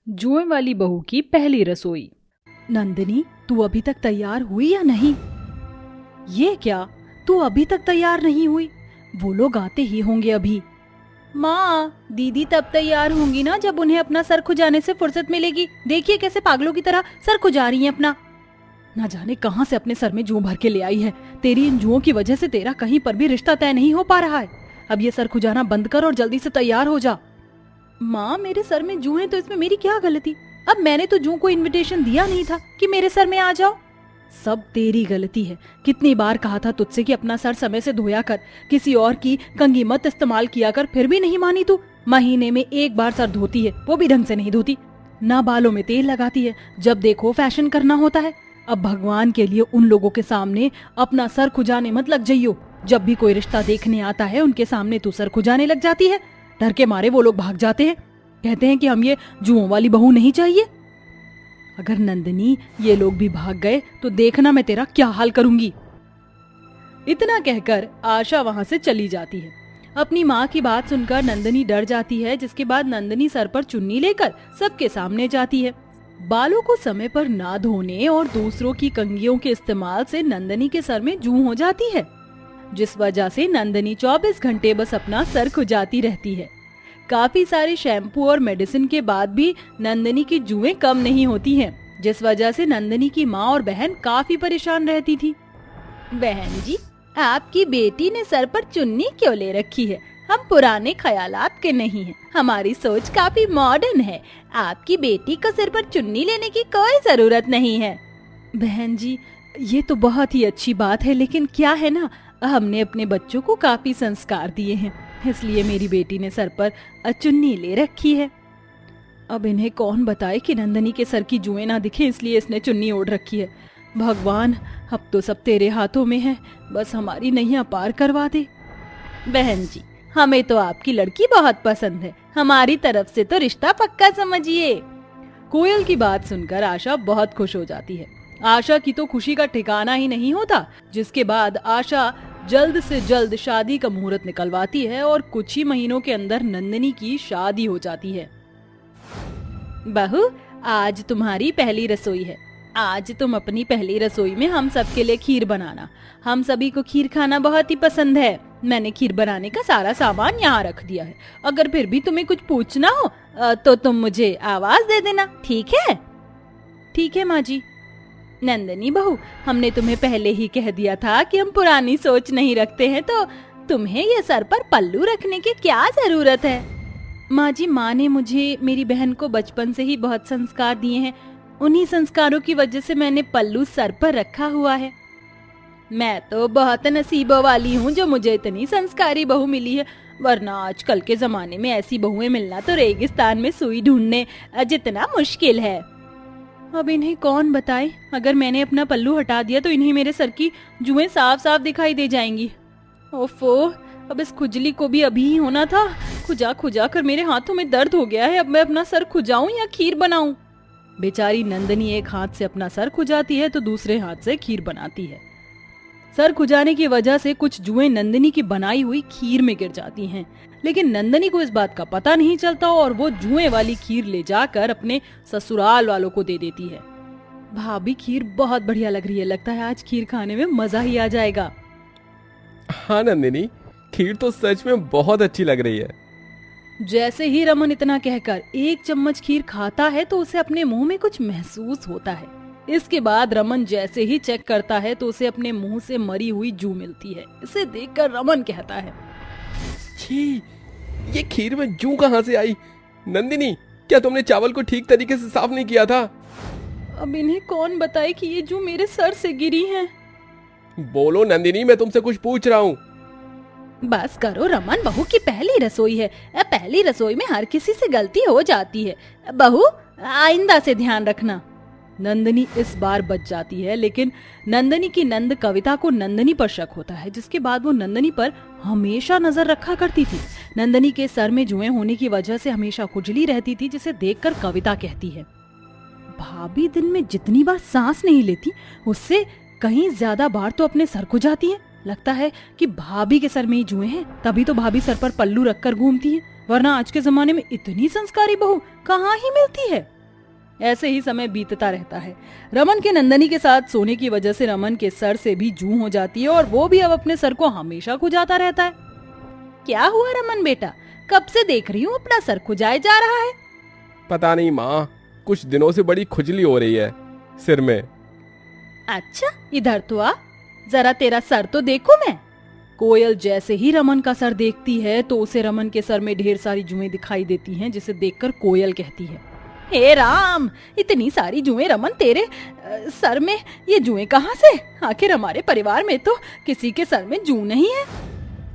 जुए वाली बहू की पहली रसोई। नंदिनी, तू अभी तक तैयार हुई या नहीं? ये क्या, तू अभी तक तैयार नहीं हुई? वो लोग आते ही होंगे अभी। माँ, दीदी तब तैयार होंगी ना जब उन्हें अपना सर खुजाने से फुर्सत मिलेगी। देखिए कैसे पागलों की तरह सर खुजा रही हैं अपना। ना जाने कहां से अपने सर में जूं भर के ले आई है। तेरी इन जुओं की वजह से तेरा कहीं पर भी रिश्ता तय नहीं हो पा रहा है। अब ये सर खुजाना बंद कर और जल्दी से तैयार हो जा। माँ, मेरे सर में जूं हैं तो इसमें मेरी क्या गलती? अब मैंने तो जूं को इनविटेशन दिया नहीं था कि मेरे सर में आ जाओ। सब तेरी गलती है। कितनी बार कहा था तुझसे कि अपना सर समय से धोया कर, किसी और की कंघी मत इस्तेमाल किया कर, फिर भी नहीं मानी तू। महीने में एक बार सर धोती है, वो भी ढंग से नहीं धोती। ना बालों में तेल लगाती है, जब देखो फैशन करना होता है। अब भगवान के लिए उन लोगों के सामने अपना सर खुजाने मत लग जाइयो। जब भी कोई रिश्ता देखने आता है उनके सामने तू सर खुजाने लग जाती है। डर के मारे वो लोग भाग जाते हैं, कहते हैं कि हम ये जुओं वाली बहू नहीं चाहिए। अगर नंदिनी, ये लोग भी भाग गए तो देखना मैं तेरा क्या हाल करूंगी। इतना कहकर आशा वहां से चली जाती है। अपनी माँ की बात सुनकर नंदिनी डर जाती है, जिसके बाद नंदिनी सर पर चुन्नी लेकर सबके सामने जाती है। बालों को समय पर ना धोने और दूसरों की कंघियों के इस्तेमाल से नंदिनी के सर में जूं हो जाती है, जिस वजह से नंदिनी 24 घंटे बस अपना सर खुजाती रहती है। काफी सारे शैम्पू और मेडिसिन के बाद भी नंदिनी की जुएं कम नहीं होती हैं, जिस वजह से नंदिनी की माँ और बहन काफी परेशान रहती थी। बहन जी, आपकी बेटी ने सर पर चुन्नी क्यों ले रखी है? हम पुराने ख्यालात के नहीं हैं, हमारी सोच काफी मॉडर्न है। आपकी बेटी को सिर पर चुन्नी लेने की कोई जरूरत नहीं है। बहन जी, ये तो बहुत ही अच्छी बात है, लेकिन क्या है ना, हमने अपने बच्चों को काफी संस्कार दिए हैं, इसलिए मेरी बेटी ने सर पर चुन्नी ले रखी है। अब इन्हें कौन बताए कि नंदिनी के सर की जुएं ना दिखे, इसलिए इसने चुन्नी ओढ़ रखी है। भगवान, अब तो सब तेरे हाथों में है, बस हमारी नैया पार करवा दे। बहन जी, हमें तो आपकी लड़की बहुत पसंद है, हमारी तरफ से तो रिश्ता पक्का समझिए। कोयल की बात सुनकर आशा बहुत खुश हो जाती है। आशा की तो खुशी का ठिकाना ही नहीं होता, जिसके बाद आशा जल्द से जल्द शादी का मुहूर्त निकलवाती है और कुछ ही महीनों के अंदर नंदिनी की शादी हो जाती है। बहू, आज तुम्हारी पहली रसोई है। आज तुम अपनी पहली रसोई में हम सबके लिए खीर बनाना। हम सभी को खीर खाना बहुत ही पसंद है। मैंने खीर बनाने का सारा सामान यहाँ रख दिया है। अगर फिर भी तुम्हें कुछ पूछना हो तो तुम मुझे आवाज दे देना, ठीक है? ठीक है माँ जी। नंदिनी बहू, हमने तुम्हें पहले ही कह दिया था कि हम पुरानी सोच नहीं रखते हैं, तो तुम्हें ये सर पर पल्लू रखने की क्या जरूरत है? माँ जी, माँ ने मुझे मेरी बहन को बचपन से ही बहुत संस्कार दिए हैं। उन्हीं संस्कारों की वजह से मैंने पल्लू सर पर रखा हुआ है। मैं तो बहुत नसीबों वाली हूँ जो मुझे इतनी संस्कारी बहू मिली है, वरना आजकल के जमाने में ऐसी बहुएं मिलना तो रेगिस्तान में सुई ढूंढने जितना मुश्किल है। अब इन्हें कौन बताए, अगर मैंने अपना पल्लू हटा दिया तो इन्हें मेरे सर की जुएं साफ साफ दिखाई दे जाएंगी। ओफो, अब इस खुजली को भी अभी ही होना था। खुजा खुजा कर मेरे हाथों में दर्द हो गया है। अब मैं अपना सर खुजाऊं या खीर बनाऊं? बेचारी नंदिनी एक हाथ से अपना सर खुजाती है तो दूसरे हाथ से खीर बनाती है। सर खुजाने की वजह से कुछ जुएं नंदिनी की बनाई हुई खीर में गिर जाती हैं, लेकिन नंदिनी को इस बात का पता नहीं चलता और वो जुएं वाली खीर ले जाकर अपने ससुराल वालों को दे देती है। भाभी, खीर बहुत बढ़िया लग रही है, लगता है आज खीर खाने में मजा ही आ जाएगा। हाँ नंदिनी, खीर तो सच में बहुत अच्छी लग रही है। जैसे ही रमन इतना कहकर एक चम्मच खीर खाता है तो उसे अपने मुंह में कुछ महसूस होता है। इसके बाद रमन जैसे ही चेक करता है तो उसे अपने मुंह से मरी हुई जू मिलती है। इसे देखकर रमन कहता है, छी, ये खीर में जू कहाँ से आई? नंदिनी, क्या तुमने चावल को ठीक तरीके से साफ नहीं किया था? अब इन्हें कौन बताए कि ये जू मेरे सर से गिरी है। बोलो नंदिनी, मैं तुमसे कुछ पूछ रहा हूँ। बस करो रमन, बहू की पहली रसोई है। पहली रसोई में हर किसी से गलती हो जाती है। बहू, आइंदा से ध्यान रखना। नंदिनी इस बार बच जाती है, लेकिन नंदिनी की नंद कविता को नंदिनी पर शक होता है, जिसके बाद वो नंदिनी पर हमेशा नजर रखा करती थी। नंदिनी के सर में जुएं होने की वजह से हमेशा खुजली रहती थी, जिसे देखकर कविता कहती है, भाभी दिन में जितनी बार सांस नहीं लेती उससे कहीं ज्यादा बार तो अपने सर खुजाती है। लगता है कि भाभी के सर में ही जुएं हैं, तभी तो भाभी सर पर पल्लू रखकर घूमती है, वरना आज के जमाने में इतनी संस्कारी बहू कहाँ ही मिलती है। ऐसे ही समय बीतता रहता है। रमन के नंदनी के साथ सोने की वजह से रमन के सर से भी जूं हो जाती है और वो भी अब अपने सर को हमेशा खुजाता रहता है। क्या हुआ रमन बेटा, कब से देख रही हूँ अपना सर खुजाए जा रहा है। पता नहीं माँ, कुछ दिनों से बड़ी खुजली हो रही है सिर में। अच्छा इधर तो आ, जरा तेरा सर तो देखूं मैं। कोयल जैसे ही रमन का सर देखती है तो उसे रमन के सर में ढेर सारी जुएं दिखाई देती हैं, जिसे देखकर कोयल कहती है, हे राम, इतनी सारी जुएं रमन तेरे सर में, ये जुएं कहाँ से? आखिर हमारे परिवार में तो किसी के सर में जूं नहीं है।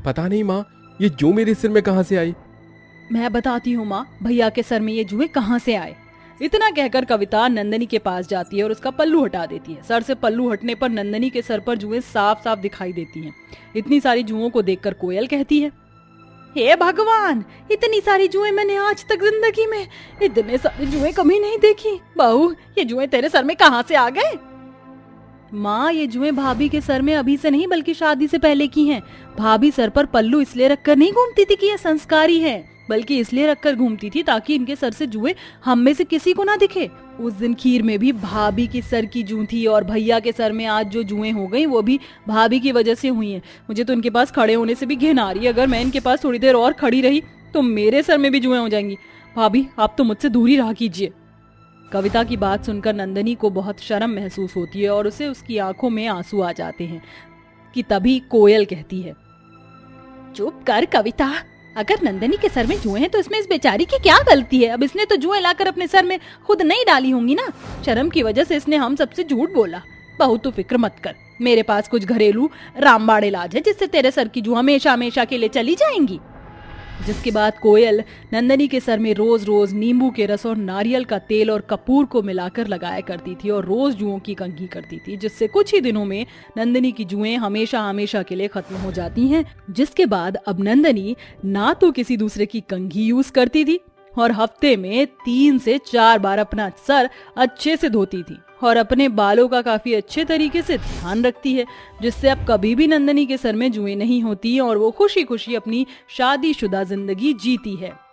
पता नहीं माँ, ये जूं मेरे सिर में कहाँ से आई। मैं बताती हूँ माँ, भैया के सर में ये जुएं कहाँ से आए। इतना कहकर कविता नंदनी के पास जाती है और उसका पल्लू हटा देती है। सर से पल्लू हटने पर नंदनी के सर पर जुएं साफ साफ दिखाई देती हैं। इतनी सारी जुओं को देखकर कोयल कहती है, हे भगवान, इतनी सारी जुएं मैंने आज तक जिंदगी में इतने सारी जुएं कभी नहीं देखी। बहू, ये जुएं तेरे सर में कहाँ से आ गए? माँ, ये जुएं भाभी के सर में अभी से नहीं बल्कि शादी से पहले की हैं। भाभी सर पर पल्लू इसलिए रखकर नहीं घूमती थी कि ये संस्कारी है, बल्कि इसलिए रखकर घूमती थी ताकि इनके सर से जुएं हम में से किसी को ना दिखे। उस दिन खीर में भी भाभी की सर की जूं थी और भैया के सर में आज जो जुएं हो गई वो भी भाभी की वजह से हुई हैं। मुझे तो इनके पास खड़े होने से भी घिन आ रही है। अगर मैं इनके पास थोड़ी देर और खड़ी रही तो मेरे सर में भी जुएं हो जाएंगी। भाभी, आप तो मुझसे दूरी रहा कीजिए। कविता की बात सुनकर नंदनी को बहुत शर्म महसूस होती है और उसे उसकी आंखों में आंसू आ जाते हैं कि तभी कोयल कहती है, चुप कर कविता, अगर नंदनी के सर में जुएं हैं तो इसमें इस बेचारी की क्या गलती है? अब इसने तो जुएं लाकर अपने सर में खुद नहीं डाली होंगी ना। शर्म की वजह से इसने हम सबसे झूठ बोला। बहू तू फिक्र मत कर, मेरे पास कुछ घरेलू रामबाड़ इलाज है जिससे तेरे सर की जुएं हमेशा हमेशा के लिए चली जाएंगी। जिसके बाद कोयल नंदनी के सर में रोज रोज नींबू के रस और नारियल का तेल और कपूर को मिलाकर लगाया करती थी और रोज जुओं की कंघी करती थी, जिससे कुछ ही दिनों में नंदनी की जुएं हमेशा हमेशा के लिए खत्म हो जाती हैं। जिसके बाद अब नंदनी ना तो किसी दूसरे की कंघी यूज करती थी और हफ्ते में 3 से 4 बार अपना सर अच्छे से धोती थी और अपने बालों का काफी अच्छे तरीके से ध्यान रखती है, जिससे अब कभी भी नंदनी के सर में जुएं नहीं होती और वो खुशी खुशी अपनी शादीशुदा जिंदगी जीती है।